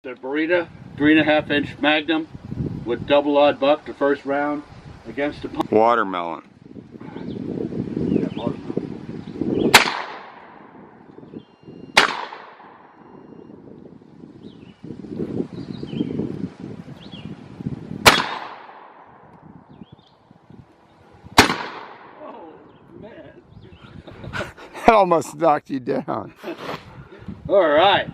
The burrito, 3.5 inch Magnum with double odd buck the first round against the watermelon. Oh man. That almost knocked you down. All right.